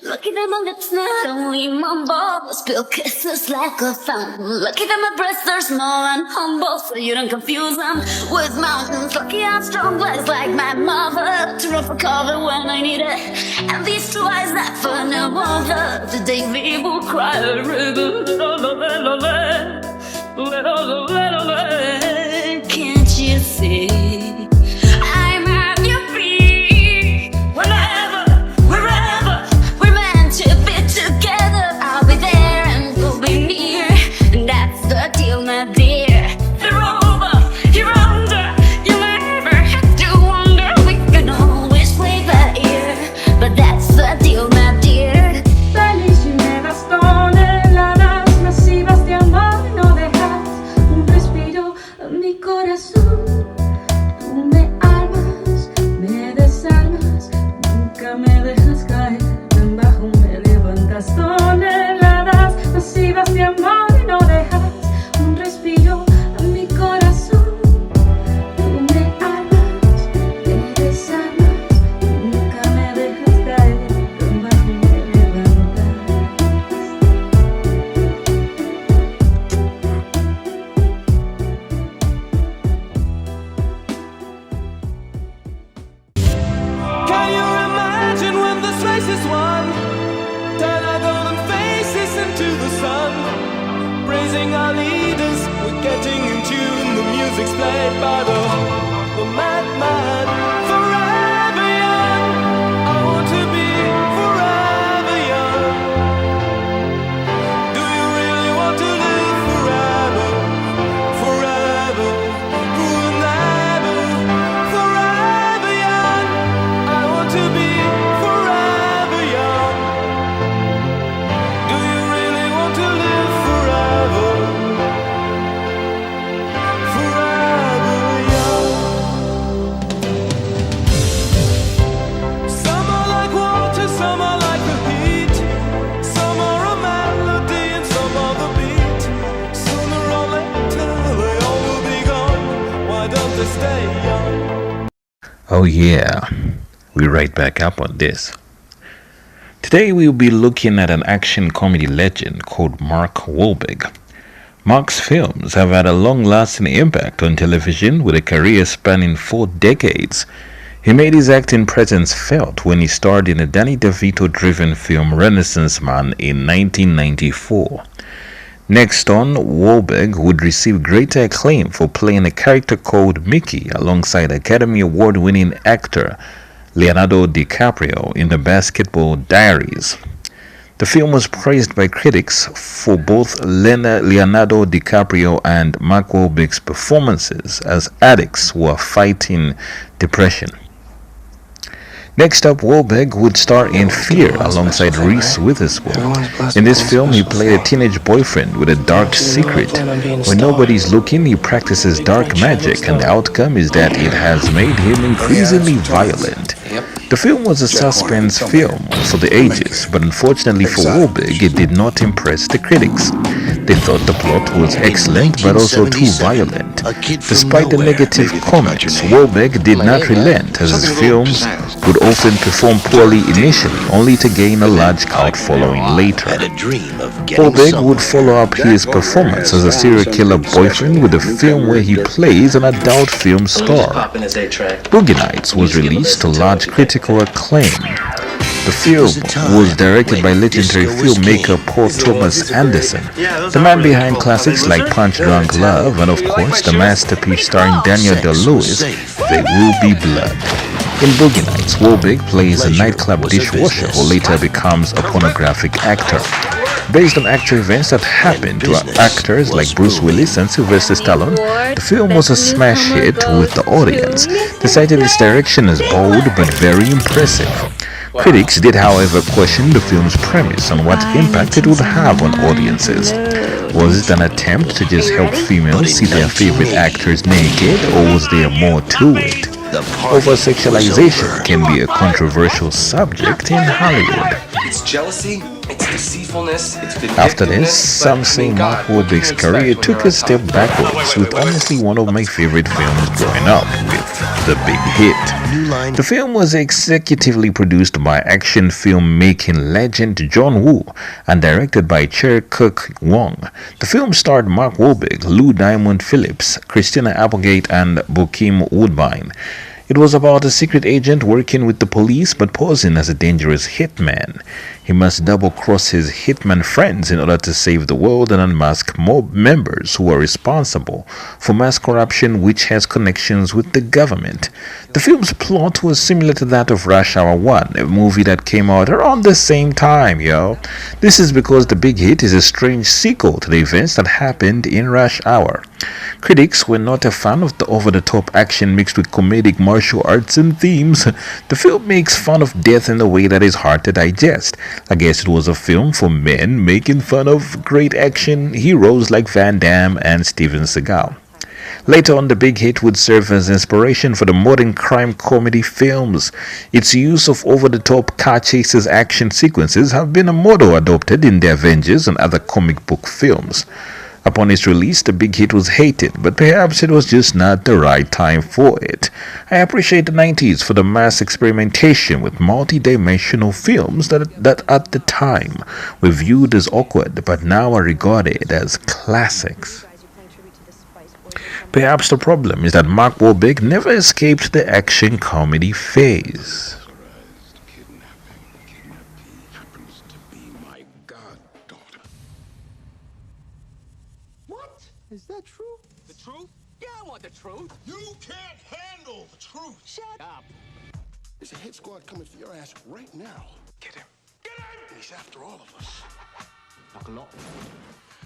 Lucky that my lips not only mumble, spill kisses like a fountain. Lucky that my breasts are small and humble, so you don't confuse them with mountains. Lucky I have strong legs like my mother to run for cover when I need it. And these two eyes that for no other, today we will cry a river. Can't you see? Our leaders, we're getting in tune. The music's played by the madman. Forever young, I want to be forever young. Do you really want to live forever? Forever, forever, forever young. I want to be forever young. Do you really want to live forever? Oh yeah, we're right back up on this. Today we'll be looking at an action comedy legend called Mark Wahlberg. Mark's films have had a long-lasting impact on television with a career spanning 4 decades. He made his acting presence felt when he starred in the Danny DeVito-driven film Renaissance Man in 1994. Next on, Wahlberg would receive greater acclaim for playing a character called Mickey alongside Academy Award-winning actor Leonardo DiCaprio in The Basketball Diaries. The film was praised by critics for both Leonardo DiCaprio and Mark Wahlberg's performances as addicts who are fighting depression. Next up, Wahlberg would star in Fear alongside Reese Witherspoon. In this film, he played a teenage boyfriend with a dark secret. When nobody's looking, he practices dark magic, and the outcome is that it has made him increasingly violent. The film was a suspense film for the ages, but unfortunately for Wahlberg, it did not impress the critics. They thought the plot was excellent, but also too violent. Despite the negative comments, Wahlberg did not relent, as his films would often perform poorly initially, only to gain a large cult following later. Wahlberg would follow up his performance as a serial killer boyfriend with a film where he plays an adult film star. Boogie Nights was released to large critical acclaim. The film was directed by legendary filmmaker Paul Thomas Anderson, the man behind classics like Punch Drunk Love and of course the masterpiece starring Daniel Day-Lewis, There Will Be Blood. In Boogie Nights, Wahlberg plays a nightclub dishwasher who later becomes a pornographic actor. Based on actual events that happened to actors like Bruce Willis and Sylvester Stallone, the film was a smash hit with the audience. They cited its direction as bold but very impressive. Critics did, however, question the film's premise on what impact it would have on audiences. Was it an attempt to just help females see their favorite actors naked, or was there more to it? Over-sexualization can be a controversial subject in Hollywood. It's jealousy, it's deceitfulness, it's vindictiveness. After this, some say Mark Wahlberg's career took a step backwards, with honestly one of my favorite films growing up with The Big Hit. The film was executively produced by action filmmaking legend John Woo and directed by Chair Cook Wong. The film starred Mark Wahlberg, Lou Diamond Phillips, Christina Applegate, and Bokeem Woodbine. It was about a secret agent working with the police but posing as a dangerous hitman. He must double-cross his hitman friends in order to save the world and unmask mob members who are responsible for mass corruption which has connections with the government. The film's plot was similar to that of Rush Hour 1, a movie that came out around the same time, yo. This is because The Big Hit is a strange sequel to the events that happened in Rush Hour. Critics were not a fan of the over-the-top action mixed with comedic martial arts and themes. The film makes fun of death in a way that is hard to digest. I guess it was a film for men making fun of great action heroes like Van Damme and Steven Seagal. Later on, The Big Hit would serve as inspiration for the modern crime comedy films. Its use of over-the-top car chases action sequences have been a motto adopted in the Avengers and other comic book films. Upon its release, The Big Hit was hated, but perhaps it was just not the right time for it. I appreciate the 90s for the mass experimentation with multi-dimensional films that at the time were viewed as awkward, but now are regarded as classics. Perhaps the problem is that Mark Wahlberg never escaped the action comedy phase. Is that true? The truth? Yeah, I want the truth. You can't handle the truth. Shut up. There's a hit squad coming for your ass right now. Get him. Get him! He's after all of us. Knuckle up.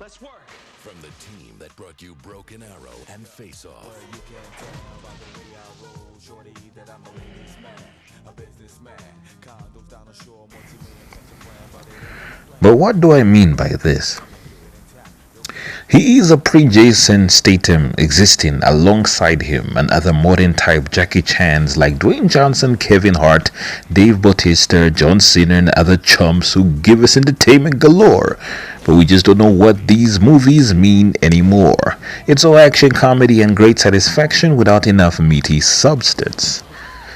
Let's work. From the team that brought you Broken Arrow and Face Off. You can't tell by the way I roll, shorty, that I'm a ladies' man, a businessman. Condos down the shore, multi-million pentagram, but it But what do I mean by this? He is a pre-Jason Statham existing alongside him and other modern-type Jackie Chans like Dwayne Johnson, Kevin Hart, Dave Bautista, John Cena, and other chumps who give us entertainment galore. But we just don't know what these movies mean anymore. It's all action comedy and great satisfaction without enough meaty substance.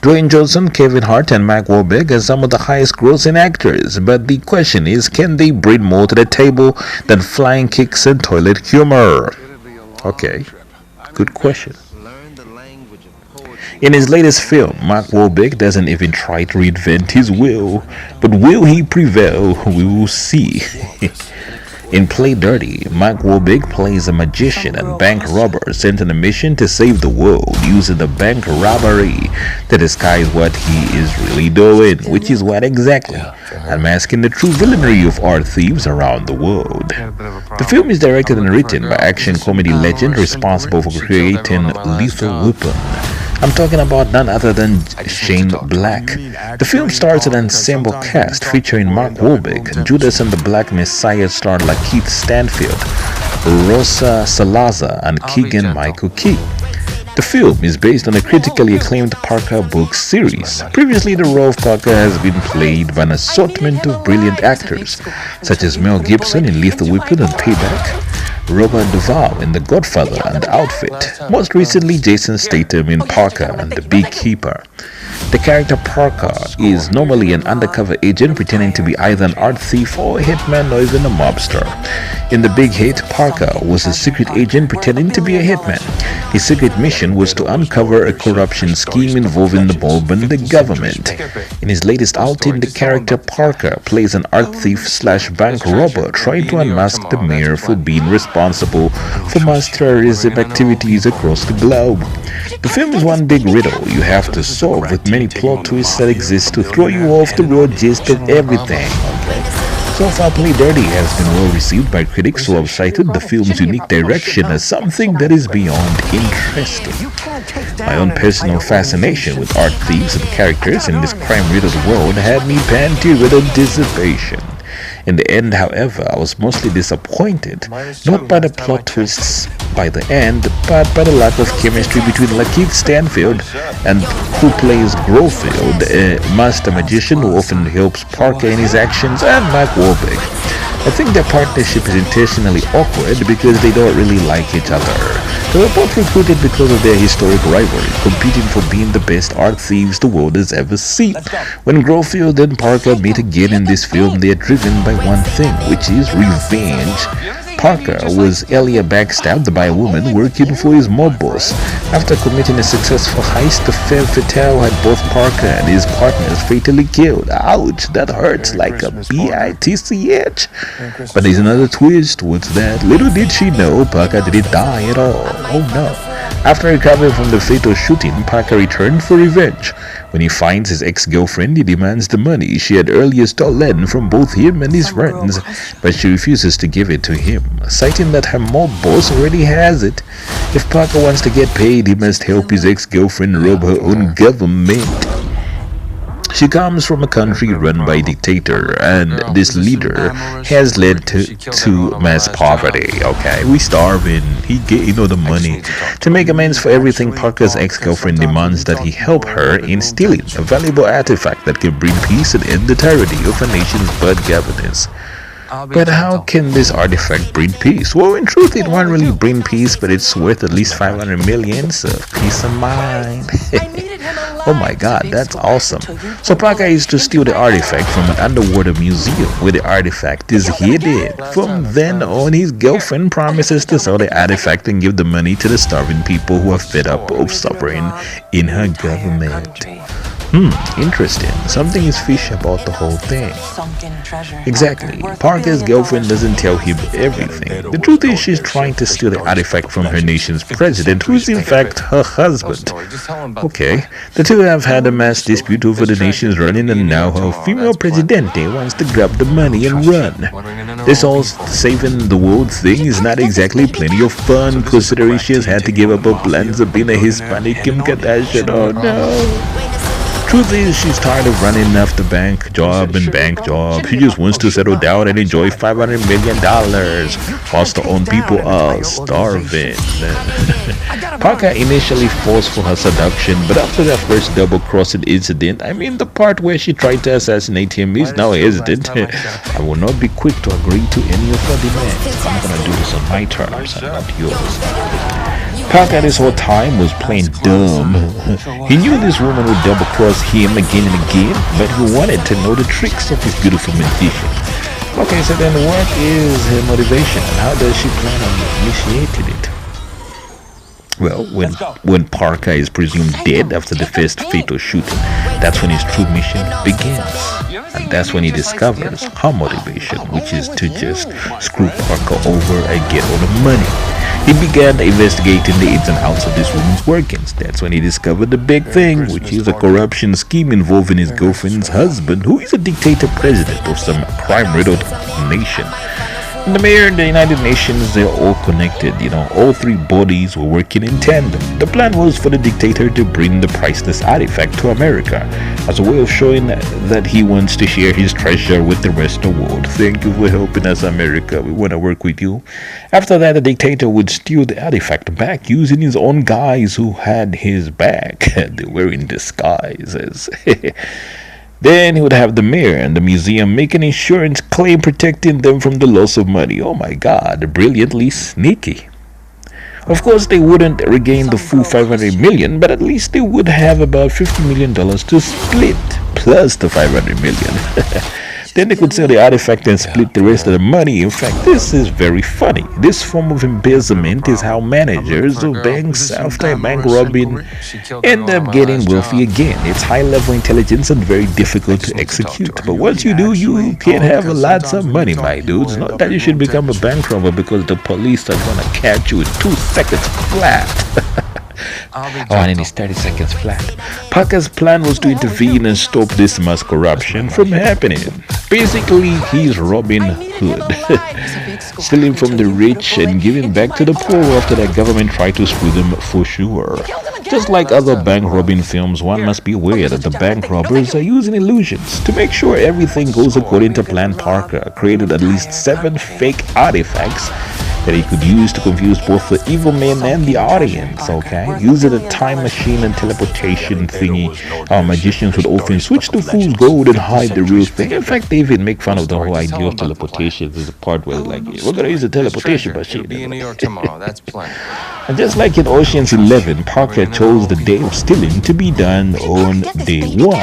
Dwayne Johnson, Kevin Hart, and Mark Wahlberg are some of the highest grossing actors, but the question is, can they bring more to the table than flying kicks and toilet humor? Okay, good question. In his latest film, Mark Wahlberg doesn't even try to reinvent his wheel, but will he prevail? We will see. In Play Dirty, Mark Wahlberg plays a magician and bank robber sent on a mission to save the world using the bank robbery to disguise what he is really doing, which is what exactly? Unmasking the true villainy of art thieves around the world. The film is directed and written by action comedy legend responsible for creating Lethal Weapon. I'm talking about none other than Shane Black. The film stars an ensemble cast featuring Mark Wahlberg, Judas and the Black Messiah star Lakeith Stanfield, Rosa Salazar, and Keegan-Michael Key. The film is based on a critically acclaimed Parker book series. Previously, the role of Parker has been played by an assortment of brilliant actors, such as Mel Gibson in Lethal Weapon and Payback, Robert Duvall in The Godfather and The Outfit, most recently Jason Statham in Parker and The Beekeeper. The character Parker is normally an undercover agent pretending to be either an art thief or a hitman or even a mobster. In The Big Hit, Parker was a secret agent pretending to be a hitman. His secret mission was to uncover a corruption scheme involving the mob and the government. In his latest outing, the character Parker plays an art thief slash bank robber trying to unmask the mayor for being responsible for mass terrorism activities across the globe. The film is one big riddle you have to solve with many plot twists that exist to throw you off the real gist of everything. So far, Play Dirty has been well received by critics who have cited the film's unique direction as something that is beyond interesting. My own personal fascination with art thieves and characters in this crime-riddled world had me panting with anticipation. In the end, however, I was mostly disappointed, not by the plot twists by the end, but by the lack of chemistry between Lakeith Stanfield and who plays Grofield, a master magician who often helps Parker in his actions, and Mark Wahlberg. I think their partnership is intentionally awkward because they don't really like each other. They were both recruited because of their historic rivalry, competing for being the best art thieves the world has ever seen. When Grofield and Parker meet again in this film, they are driven by one thing, which is revenge. Parker was earlier backstabbed by a woman working for his mob boss. After committing a successful heist, the femme fatale had both Parker and his partners fatally killed. Ouch, that hurts like a bitch. But there's another twist. What's that? Little did she know, Parker didn't die at all. Oh no. After recovering from the fatal shooting, Parker returned for revenge. When he finds his ex-girlfriend, he demands the money she had earlier stolen from both him and his friends, but she refuses to give it to him, citing that her mob boss already has it. If Parker wants to get paid, he must help his ex-girlfriend rob her own government. She comes from a country run by a dictator, and this leader has led to mass poverty. Okay, we starving. He get the money. To make amends for everything, Parker's ex-girlfriend demands that he help her in stealing a valuable artifact that can bring peace and end the tyranny of a nation's bad governance. But how can this artifact bring peace? Well, in truth, it won't really bring peace, but it's worth at least 500 million, so peace of mind. Oh my god, that's awesome. So Parker is to steal the artifact from an underwater museum where the artifact is hidden. From then on, his girlfriend promises to sell the artifact and give the money to the starving people who are fed up of suffering in her government. Interesting. Something is fishy about the whole thing. Exactly. Parker's girlfriend doesn't tell him everything. The truth is she's trying to steal the artifact from her nation's president, who is in fact her husband. Okay, the two have had a mass dispute over the nation's running, and now her female presidente wants to grab the money and run. This all saving the world thing is not exactly plenty of fun, considering she has had to give up her plans of being a Hispanic Kim Kardashian. Oh no. Truth is, she's tired of running after bank job and bank job. She just wants to settle down and enjoy $500 million whilst her own people are starving. Parker initially falls for her seduction, but after that first double-crossing incident, I mean the part where she tried to assassinate him, he's now hesitant. I will not be quick to agree to any of her demands. I'm gonna do this on my terms and not yours. Parker this whole time was playing dumb. He knew this woman would double-cross him again and again, but he wanted to know the tricks of his beautiful magician. Okay, so then what is her motivation and how does she plan on initiating it? Well, when Parker is presumed dead after the first fatal shooting, that's when his true mission begins. And that's when he discovers her motivation, which is to just screw Parker over and get all the money. He began investigating the ins and outs of this woman's workings. That's when he discovered the big thing, which is a corruption scheme involving his girlfriend's husband, who is a dictator president of some crime-riddled nation. And the mayor and the United Nations, they're all connected, all three bodies were working in tandem. The plan was for the dictator to bring the priceless artifact to America as a way of showing that he wants to share his treasure with the rest of the world. Thank you for helping us, America. We want to work with you. After that, the dictator would steal the artifact back using his own guys who had his back. They were in disguises. Then he would have the mayor and the museum make an insurance claim protecting them from the loss of money. Oh my god, brilliantly sneaky. Of course, they wouldn't regain the full 500 million, but at least they would have about $50 million to split, plus the 500 million. Then they could sell the artifact and split the rest of the money. In fact, this is very funny. This form of embezzlement is how managers of banks after bank robbing end up getting wealthy again. It's high-level intelligence and very difficult to execute. But once you do, you can have lots of money, my dudes. Not that you should become a bank robber because the police are gonna catch you in 2 seconds flat. And it's 30 seconds flat. Parker's plan was to intervene and stop this mass corruption from happening. Basically, he's Robin Hood, stealing from the rich and giving back to the poor after the government tried to screw them for sure. Just like other bank robbing films, one must be aware that the bank robbers are using illusions. To make sure everything goes according to plan, Parker created at least 7 fake artifacts that he could use to confuse both the evil men and the audience, okay? Using a time machine and teleportation thingy, our magicians would often switch to fool's gold and hide the real thing. In fact, they even make fun of the whole idea of teleportation. There's a part where like, we're gonna use a teleportation machine. Be in New York tomorrow. That's plenty. And just like in Ocean's 11, Parker chose the day of stealing to be done on day 1.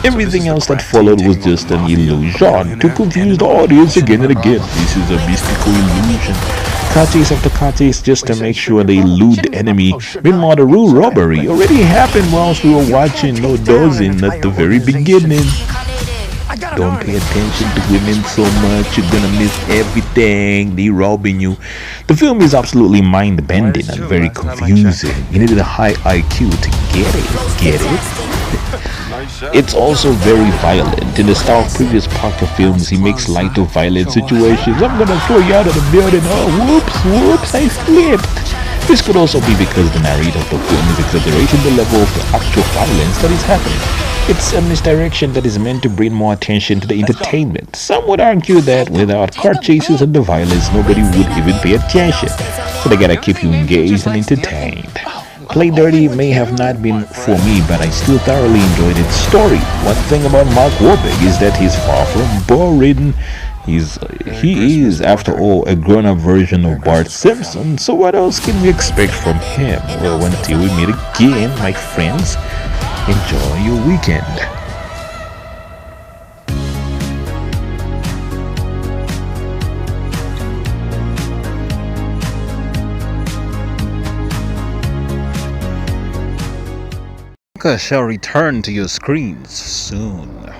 Everything else that followed was just an illusion to confuse the audience again and again. This is a mystical illusion. Car chase after car chase just to make sure they elude the enemy. Meanwhile, the real robbery already happened whilst we were watching No Dozing at the very beginning. Don't pay attention to women so much, you're gonna miss everything. They robbing you. The film is absolutely mind-bending and very confusing. You needed a high IQ to get it? It's also very violent. In the style of previous Parker films, he makes light of violent situations. I'm gonna throw you out of the building. Oh, whoops, I slipped. This could also be because the narrator of the film is exaggerating the level of the actual violence that is happening. It's a misdirection that is meant to bring more attention to the entertainment. Some would argue that without car chases and the violence, nobody would even pay attention. So they gotta keep you engaged and entertained. Play Dirty may have not been for me, but I still thoroughly enjoyed its story. One thing about Mark Wahlberg is that he's far from boring. He is, after all, a grown-up version of Bart Simpson, so what else can we expect from him? Well, until we meet again, my friends, enjoy your weekend. Shall return to your screens soon.